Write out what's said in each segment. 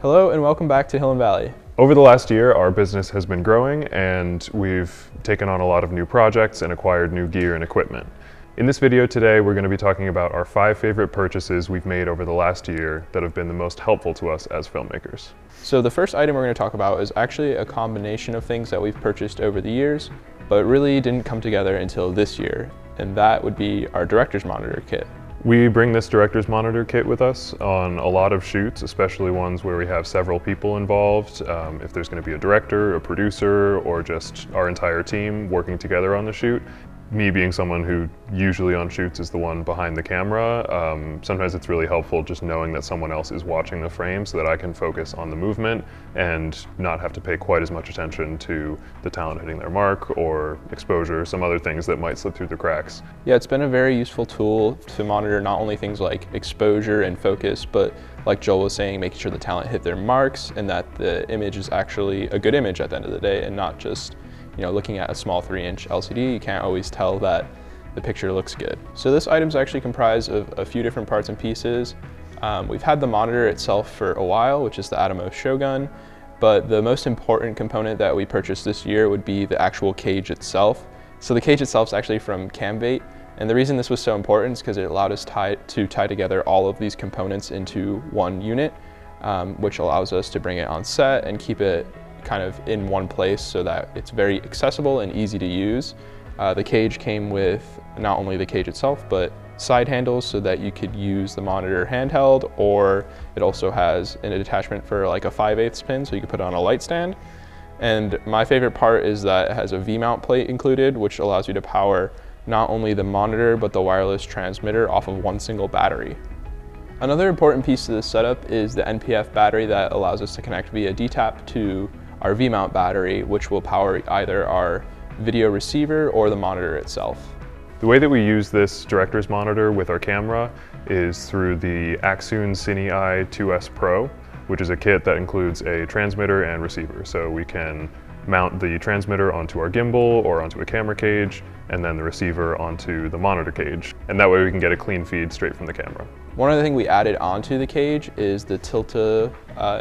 Hello and welcome back to Hill and Valley. Over the last year, our business has been growing and we've taken on a lot of new projects and acquired new gear and equipment. In this video today, we're going to be talking about our 5 favorite purchases we've made over the last year that have been the most helpful to us as filmmakers. So the first item we're going to talk about is actually a combination of things that we've purchased over the years, but really didn't come together until this year, and that would be our director's monitor kit. We bring this director's monitor kit with us on a lot of shoots, especially ones where we have several people involved. If there's going to be a director, a producer, or just our entire team working together on the shoot. Me being someone who usually on shoots is the one behind the camera, sometimes it's really helpful just knowing that someone else is watching the frame so that I can focus on the movement and not have to pay quite as much attention to the talent hitting their mark or exposure, some other things that might slip through the cracks. Yeah, it's been a very useful tool to monitor not only things like exposure and focus, but like Joel was saying, making sure the talent hit their marks and that the image is actually a good image at the end of the day and not just looking at a small 3-inch LCD, you can't always tell that the picture looks good. So this item is actually comprised of a few different parts and pieces. We've had the monitor itself for a while, which is the Atomos Shogun, but the most important component that we purchased this year would be the actual cage itself. So the cage itself is actually from Camvate, and the reason this was so important is because it allowed us to tie together all of these components into one unit, which allows us to bring it on set and keep it kind of in one place so that it's very accessible and easy to use. The cage came with not only the cage itself, but side handles so that you could use the monitor handheld, or it also has an attachment for like a 5/8 pin so you could put it on a light stand. And my favorite part is that it has a V-mount plate included, which allows you to power not only the monitor, but the wireless transmitter off of one single battery. Another important piece to this setup is the NPF battery that allows us to connect via DTAP to our V-mount battery, which will power either our video receiver or the monitor itself. The way that we use this director's monitor with our camera is through the Axoon CineEye 2S Pro, which is a kit that includes a transmitter and receiver. So we can mount the transmitter onto our gimbal or onto a camera cage, and then the receiver onto the monitor cage. And that way we can get a clean feed straight from the camera. One other thing we added onto the cage is the Tilta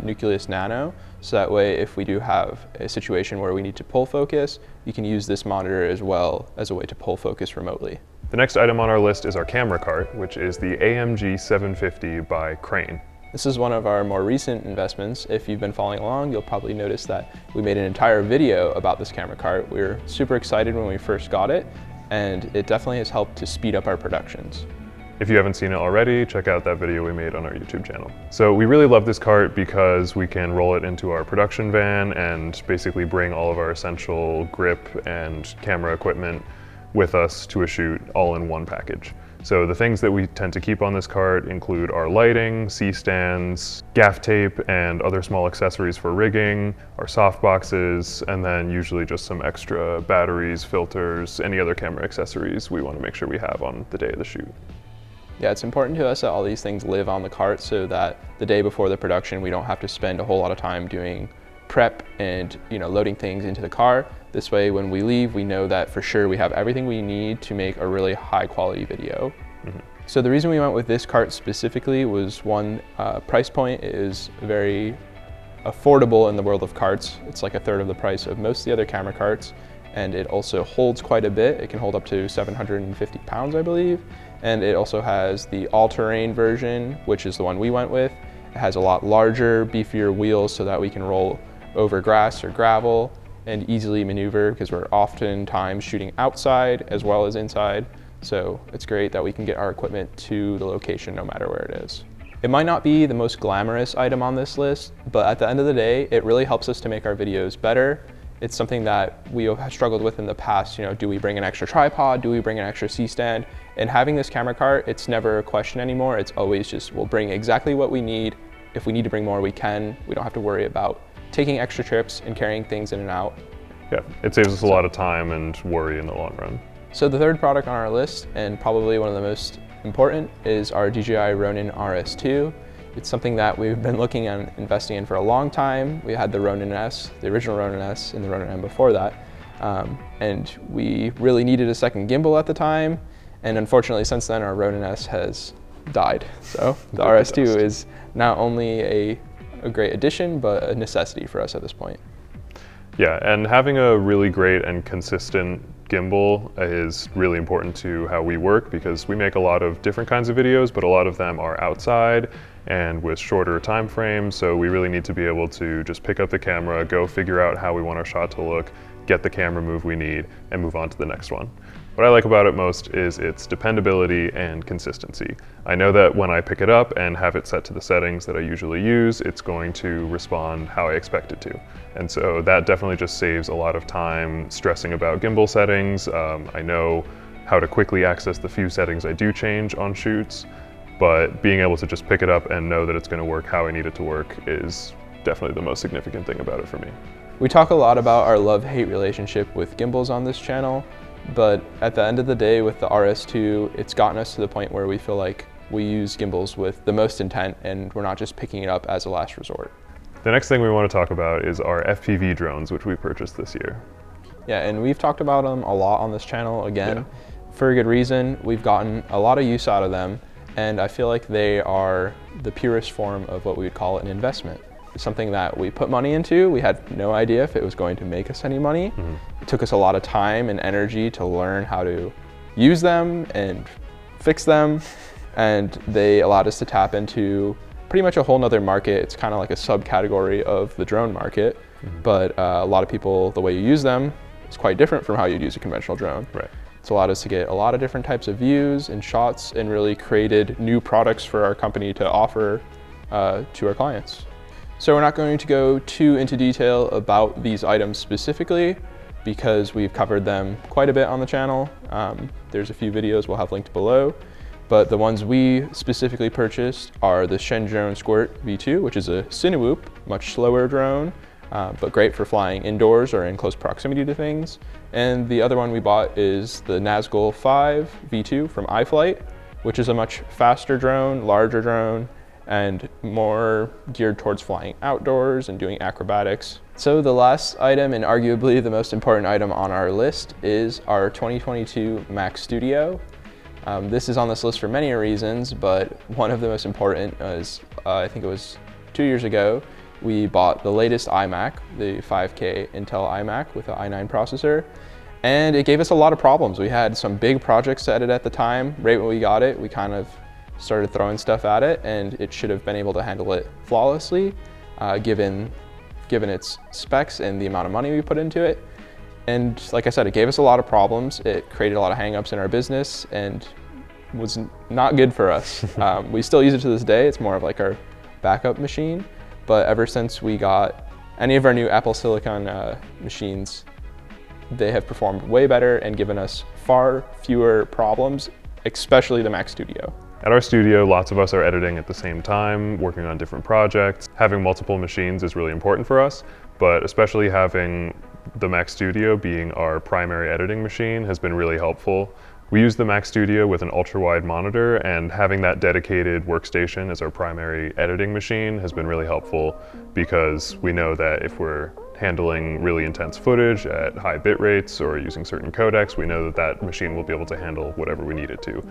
Nucleus Nano. So that way, if we do have a situation where we need to pull focus, you can use this monitor as well as a way to pull focus remotely. The next item on our list is our camera cart, which is the AMG 750 by Crane. This is one of our more recent investments. If you've been following along, you'll probably notice that we made an entire video about this camera cart. We were super excited when we first got it, and it definitely has helped to speed up our productions. If you haven't seen it already, check out that video we made on our YouTube channel. So we really love this cart because we can roll it into our production van and basically bring all of our essential grip and camera equipment with us to a shoot all in one package. So the things that we tend to keep on this cart include our lighting, C-stands, gaff tape, and other small accessories for rigging, our soft boxes, and then usually just some extra batteries, filters, any other camera accessories we want to make sure we have on the day of the shoot. Yeah, it's important to us that all these things live on the cart so that the day before the production, we don't have to spend a whole lot of time doing prep and loading things into the car. This way, when we leave, we know that for sure we have everything we need to make a really high quality video. So the reason we went with this cart specifically was one, price point is very affordable in the world of carts. It's like 1/3 of the price of most of the other camera carts, and it also holds quite a bit. It can hold up to 750 pounds, I believe. And it also has the all-terrain version, which is the one we went with. It has a lot larger, beefier wheels so that we can roll over grass or gravel and easily maneuver because we're oftentimes shooting outside as well as inside. So it's great that we can get our equipment to the location no matter where it is. It might not be the most glamorous item on this list, but at the end of the day, it really helps us to make our videos better. It's something that we have struggled with in the past. Do we bring an extra tripod? Do we bring an extra C-stand? And having this camera cart, it's never a question anymore. It's always just, we'll bring exactly what we need. If we need to bring more, we can. We don't have to worry about taking extra trips and carrying things in and out. Yeah, it saves us a lot of time and worry in the long run. So the third product on our list, and probably one of the most important, is our DJI Ronin RS2. It's something that we've been looking at investing in for a long time. We had the Ronin S, the original Ronin S, and the Ronin M before that. And we really needed a second gimbal at the time. And unfortunately, since then, our Ronin S has died. So the RS2 is not only a a great addition, but a necessity for us at this point. Yeah, and having a really great and consistent gimbal is really important to how we work, because we make a lot of different kinds of videos, but a lot of them are outside and with shorter time frames, so we really need to be able to just pick up the camera, go figure out how we want our shot to look, get the camera move we need, and move on to the next one. What I like about it most is its dependability and consistency. I know that when I pick it up and have it set to the settings that I usually use, it's going to respond how I expect it to. And so that definitely just saves a lot of time stressing about gimbal settings. I know how to quickly access the few settings I do change on shoots, but being able to just pick it up and know that it's going to work how I need it to work is definitely the most significant thing about it for me. We talk a lot about our love-hate relationship with gimbals on this channel, but at the end of the day with the RS2, it's gotten us to the point where we feel like we use gimbals with the most intent and we're not just picking it up as a last resort. The next thing we want to talk about is our FPV drones, which we purchased this year. Yeah, and we've talked about them a lot on this channel again, for a good reason. We've gotten a lot of use out of them, and I feel like they are the purest form of what we would call an investment. Something that we put money into. We had no idea if it was going to make us any money. It took us a lot of time and energy to learn how to use them and fix them, and they allowed us to tap into pretty much a whole nother market. It's kind of like a subcategory of the drone market, but a lot of people, the way you use them is quite different from how you'd use a conventional drone. Right. It's allowed us to get a lot of different types of views and shots, and really created new products for our company to offer to our clients. So we're not going to go too into detail about these items specifically, because we've covered them quite a bit on the channel. There's a few videos we'll have linked below, but the ones we specifically purchased are the Shorturl Squirt V2, which is a Cinewhoop, much slower drone, but great for flying indoors or in close proximity to things. And the other one we bought is the Nazgul 5 V2 from iFlight, which is a much faster drone, larger drone, and more geared towards flying outdoors and doing acrobatics. So the last item, and arguably the most important item on our list, is our 2022 Mac Studio. This is on this list for many reasons, but one of the most important is, I think it was 2 years ago, we bought the latest iMac, the 5K Intel iMac with the i9 processor, and it gave us a lot of problems. We had some big projects to edit at the time. Right when we got it, we kind of started throwing stuff at it, and it should have been able to handle it flawlessly, given its specs and the amount of money we put into it. And like I said, it gave us a lot of problems. It created a lot of hangups in our business and was not good for us. We still use it to this day. It's more of like our backup machine. But ever since we got any of our new Apple Silicon machines, they have performed way better and given us far fewer problems, especially the Mac Studio. At our studio, lots of us are editing at the same time, working on different projects. Having multiple machines is really important for us, but especially having the Mac Studio being our primary editing machine has been really helpful. We use the Mac Studio with an ultra-wide monitor, and having that dedicated workstation as our primary editing machine has been really helpful, because we know that if we're handling really intense footage at high bit rates or using certain codecs, we know that that machine will be able to handle whatever we need it to.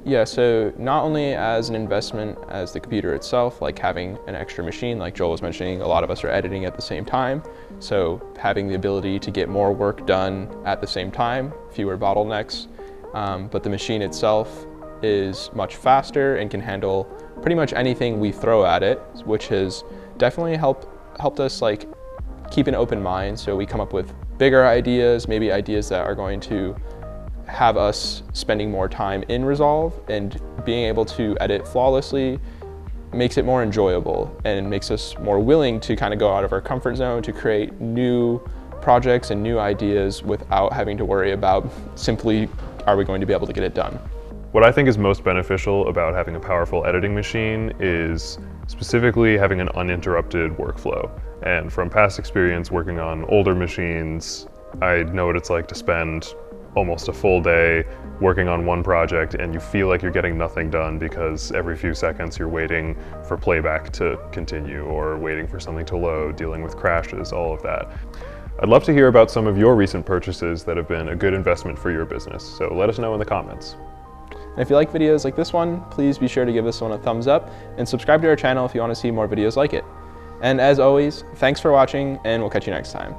Yeah, so not only as an investment as the computer itself, like having an extra machine, like Joel was mentioning, a lot of us are editing at the same time. So having the ability to get more work done at the same time, fewer bottlenecks. But the machine itself is much faster and can handle pretty much anything we throw at it, which has definitely helped us like keep an open mind. So we come up with bigger ideas, maybe ideas that are going to have us spending more time in Resolve, and being able to edit flawlessly makes it more enjoyable and makes us more willing to kind of go out of our comfort zone to create new projects and new ideas without having to worry about simply, are we going to be able to get it done? What I think is most beneficial about having a powerful editing machine is specifically having an uninterrupted workflow. And from past experience working on older machines, I know what it's like to spend almost a full day working on one project and you feel like you're getting nothing done because every few seconds you're waiting for playback to continue or waiting for something to load, dealing with crashes, all of that. I'd love to hear about some of your recent purchases that have been a good investment for your business, so let us know in the comments. And if you like videos like this one, please be sure to give this one a thumbs up and subscribe to our channel if you want to see more videos like it. And as always, thanks for watching, and we'll catch you next time.